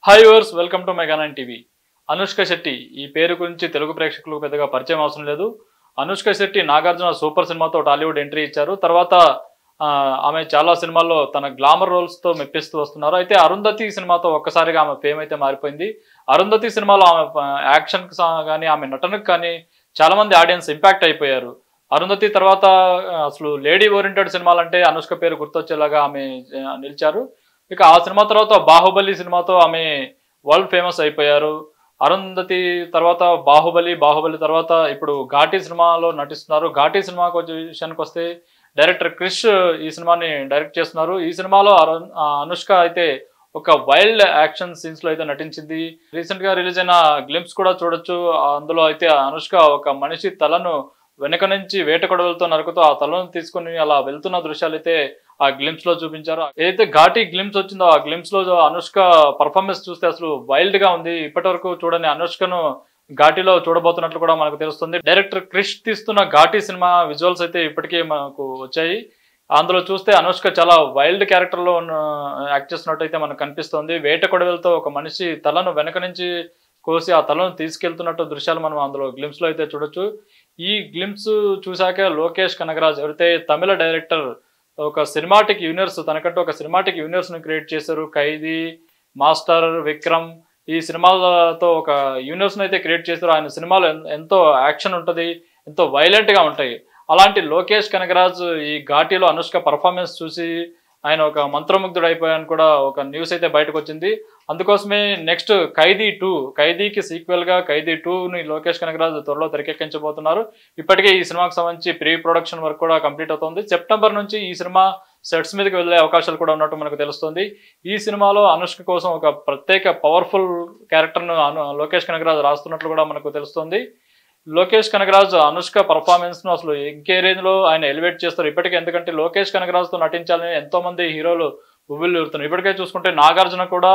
Hi వర్స్ welcome to మెగానైన్ TV. Anushka Shetty ఈ పేరు గురించి తెలుగు ప్రేక్షకులకు పెద్దగా పరిచయం అవసరం లేదు. అనుష్క శెట్టి నాగార్జున సూపర్ సినిమాతో టాలీవుడ్ ఎంట్రీ ఇచ్చారు. తర్వాత ఆమె చాలా సినిమాల్లో తన గ్లామర్ రోల్స్తో మెప్పిస్తూ వస్తున్నారు. అయితే అరుంధతి సినిమాతో ఒక్కసారిగా ఆమె ఫేమ్ అయితే మారిపోయింది. అరుంధతి సినిమాలో ఆమె యాక్షన్కి కానీ ఆమె నటనకు కానీ చాలామంది ఆడియన్స్ ఇంపాక్ట్ అయిపోయారు. అరుంధతి తర్వాత అసలు లేడీ ఓరియంటెడ్ సినిమాలంటే అనుష్క పేరు గుర్తొచ్చేలాగా ఆమె నిలిచారు. ఇక ఆ సినిమా తర్వాత బాహుబలి సినిమాతో ఆమె వరల్డ్ ఫేమస్ అయిపోయారు. అరుంధతి తర్వాత బాహుబలి తర్వాత ఇప్పుడు ఘాటీ సినిమాలో నటిస్తున్నారు. ఘాటీ సినిమాకి విషయానికి వస్తే డైరెక్టర్ క్రిష్ ఈ సినిమాని డైరెక్ట్ చేస్తున్నారు. ఈ సినిమాలో అనుష్క అయితే ఒక వైల్డ్ యాక్షన్ సీన్స్ లో అయితే నటించింది. రీసెంట్ గా రిలీజ్ అయిన గ్లింప్స్ కూడా చూడొచ్చు. అందులో అయితే అనుష్క ఒక మనిషి తలను వెనక నుంచి వేట కొడవలతో నరుకుతూ ఆ తలను తీసుకుని అలా వెళ్తున్న దృశ్యాలు అయితే ఆ గ్లింప్స్ లో చూపించారు. ఏదైతే ఘాటీ గ్లింప్స్ వచ్చిందో ఆ గ్లింప్స్ లో అనుష్క పర్ఫార్మెన్స్ చూస్తే అసలు వైల్డ్ గా ఉంది. ఇప్పటి వరకు చూడని అనుష్కను ఘాటీలో చూడబోతున్నట్లు కూడా మనకు తెలుస్తుంది. డైరెక్టర్ క్రిష్ తీస్తున్న ఘాటీ సినిమా విజువల్స్ అయితే ఇప్పటికే మనకు వచ్చాయి. అందులో చూస్తే అనుష్క చాలా వైల్డ్ క్యారెక్టర్ లో యాక్ట్ చేస్తున్నట్టు అయితే మనకు కనిపిస్తుంది. వేట కొడవలతో ఒక మనిషి తలను వెనక నుంచి కోసి ఆ తలను తీసుకెళ్తున్నట్టు దృశ్యాలు మనం అందులో గ్లింప్స్ లో అయితే చూడొచ్చు. ఈ గ్లింప్స్ చూశాక లోకేష్ కనగరాజ్ ఎవరైతే తమిళ డైరెక్టర్ ఒక సినిమాటిక్ యూనివర్స్ తనకంటూ ఒక సినిమాటిక్ యూనివర్స్ ని క్రియేట్ చేశారు. ఖైదీ, మాస్టర్, విక్రమ్ ఈ సినిమాలతో ఒక యూనివర్స్ అయితే క్రియేట్ చేశారు. ఆయన సినిమాలు ఎంతో యాక్షన్ ఉంటుంది, ఎంతో వైలెంట్ గా ఉంటాయి. అలాంటి లోకేష్ కనగరాజ్ ఈ ఘాటీలో అనుష్క పర్ఫార్మెన్స్ చూసి ఆయన ఒక మంత్రముగ్ధుడు అయిపోయాను కూడా ఒక న్యూస్ అయితే బయటకు వచ్చింది. అందుకోసమే నెక్స్ట్ ఖైదీకి సీక్వెల్ గా ఖైదీ 2ని లోకేష్ కనగరాజ్ త్వరలో తెరకెక్కించబోతున్నారు. ఇప్పటికే ఈ సినిమాకి సంబంధించి ప్రీ ప్రొడక్షన్ వర్క్ కూడా కంప్లీట్ అవుతుంది. సెప్టెంబర్ నుంచి ఈ సినిమా సెట్స్ మీదకి వెళ్లే అవకాశాలు కూడా ఉన్నట్టు మనకు తెలుస్తుంది. ఈ సినిమాలో అనుష్క కోసం ఒక ప్రత్యేక పవర్ఫుల్ క్యారెక్టర్ను లోకేష్ కనగరాజ్ రాస్తున్నట్లు కూడా మనకు తెలుస్తుంది. లోకేష్ కనగరాజ్ అనుష్క పర్ఫార్మెన్స్ ను అసలు ఇంకే రేంజ్ లో ఆయన ఎలివేట్ చేస్తారు ఇప్పటికే. ఎందుకంటే లోకేష్ కనగరాజ్ తో నటించాలని ఎంతో మంది హీరోలు ఉవ్విళ్ళూరుతున్నారు. ఇప్పటికే చూసుకుంటే నాగార్జున కూడా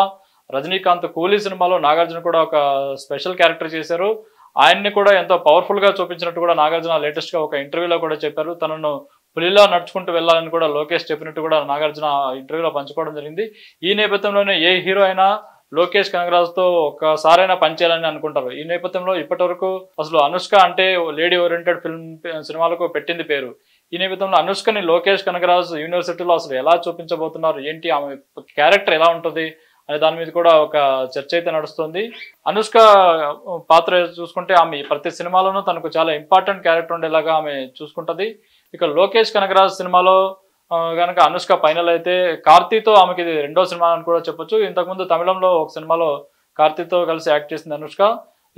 రజనీకాంత్ కూలీ సినిమాలో నాగార్జున కూడా ఒక స్పెషల్ క్యారెక్టర్ చేశారు. ఆయన్ని కూడా ఎంతో పవర్ఫుల్ గా చూపించినట్టు కూడా నాగార్జున లేటెస్ట్ గా ఒక ఇంటర్వ్యూలో కూడా చెప్పారు. తనను పులిలా నడుచుకుంటూ వెళ్ళాలని కూడా లోకేష్ చెప్పినట్టు కూడా నాగార్జున ఇంటర్వ్యూలో పంచుకోవడం జరిగింది. ఈ నేపథ్యంలోనే ఏ హీరో అయినా లోకేష్ కనగరాజ్ తో ఒక్కసారైనా పనిచేయాలని అనుకుంటారు. ఈ నేపథ్యంలో ఇప్పటి వరకు అసలు అనుష్క అంటే లేడీ ఓరియంటెడ్ సినిమాలకు పెట్టింది పేరు. ఈ నేపథ్యంలో అనుష్కని లోకేష్ కనగరాజ్ యూనివర్సిటీలో అసలు ఎలా చూపించబోతున్నారు, ఏంటి ఆమె క్యారెక్టర్ ఎలా ఉంటుంది అనే దాని మీద కూడా ఒక చర్చ అయితే నడుస్తుంది. అనుష్క పాత్ర చూసుకుంటే ఆమె ప్రతి సినిమాలోనూ తనకు చాలా ఇంపార్టెంట్ క్యారెక్టర్ ఉండేలాగా ఆమె చూసుకుంటది. ఇక లోకేష్ కనగరాజ్ సినిమాలో కనుక అనుష్క ఫైనల్ అయితే కార్తీతో ఆమెకి ఇది రెండో సినిమా అని కూడా చెప్పొచ్చు. ఇంతకుముందు తమిళంలో ఒక సినిమాలో కార్తీతో కలిసి యాక్ట్ చేసింది అనుష్క.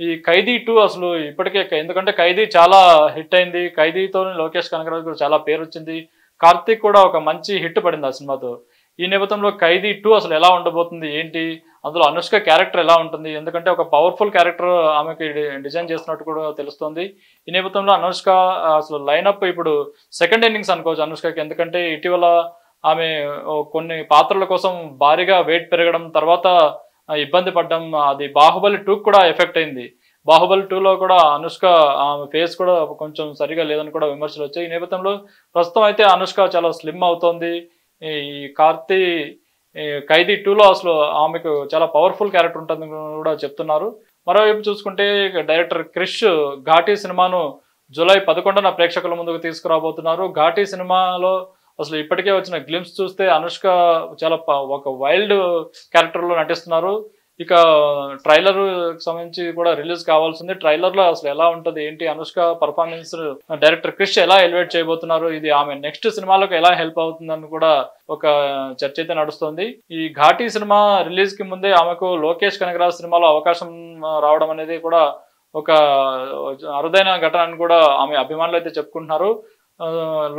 ఈ ఖైదీ 2 అసలు ఇప్పటికే ఎందుకంటే ఖైదీ చాలా హిట్ అయింది. ఖైదీతో లోకేష్ కనగరాజ్ కూడా చాలా పేరు వచ్చింది. కార్తీక్ కూడా ఒక మంచి హిట్ పడింది ఆ సినిమాతో. ఈ నేపథ్యంలో ఖైదీ 2 అసలు ఎలా ఉండబోతుంది, ఏంటి అందులో అనుష్క క్యారెక్టర్ ఎలా ఉంటుంది, ఎందుకంటే ఒక పవర్ఫుల్ క్యారెక్టర్ ఆమెకి డిజైన్ చేస్తున్నట్టు కూడా తెలుస్తుంది. ఈ నేపథ్యంలో అనుష్క అసలు లైనప్ ఇప్పుడు సెకండ్ ఇన్నింగ్స్ అనుకోవచ్చు అనుష్కకి. ఎందుకంటే ఇటీవల ఆమె కొన్ని పాత్రల కోసం భారీగా వెయిట్ పెరగడం, తర్వాత ఇబ్బంది పడడం, అది బాహుబలి 2 కూడా ఎఫెక్ట్ అయింది. బాహుబలి 2లో కూడా అనుష్క ఆమె ఫేస్ కూడా కొంచెం సరిగా లేదని కూడా విమర్శలు వచ్చాయి. ఈ నేపథ్యంలో ప్రస్తుతం అయితే అనుష్క చాలా స్లిమ్ అవుతోంది. ఈ ఖైదీ 2లో అసలు ఆమెకు చాలా పవర్ఫుల్ క్యారెక్టర్ ఉంటుందని కూడా చెప్తున్నారు. మరోవైపు చూసుకుంటే డైరెక్టర్ క్రిష్ ఘాటీ సినిమాను జూలై 11న ప్రేక్షకుల ముందుకు తీసుకురాబోతున్నారు. ఘాటీ సినిమాలో అసలు ఇప్పటికే వచ్చిన గ్లింప్స్ చూస్తే అనుష్క చాలా ఒక వైల్డ్ క్యారెక్టర్లో నటిస్తున్నారు. ఇక ట్రైలర్ సంబంధించి కూడా రిలీజ్ కావాల్సింది. ట్రైలర్ లో అసలు ఎలా ఉంటుంది, ఏంటి అనుష్క పర్ఫార్మెన్స్ డైరెక్టర్ క్రిష్ ఎలా ఎలివేట్ చేయబోతున్నారు, ఇది ఆమె నెక్స్ట్ సినిమాలకు ఎలా హెల్ప్ అవుతుందని కూడా ఒక చర్చ అయితే నడుస్తుంది. ఈ ఘాటీ సినిమా రిలీజ్ కి ముందే ఆమెకు లోకేష్ కనగరాజ్ సినిమాలో అవకాశం రావడం అనేది కూడా ఒక అరుదైన ఘటన అని కూడా ఆమె అభిమానులు అయితే చెప్పుకుంటున్నారు.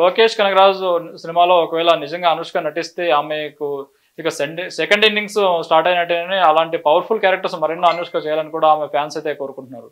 లోకేష్ కనగరాజ్ సినిమాలో ఒకవేళ నిజంగా అనుష్క నటిస్తే ఆమెకు ఇక సెకండ్ ఇన్నింగ్స్ స్టార్ట్ అయినట్టేనే అలాంటి పవర్ఫుల్ క్యారెక్టర్స్ మరెన్నో అనుష్క చేయాలని కూడా ఆమె ఫ్యాన్స్ అయితే కోరుకుంటున్నారు.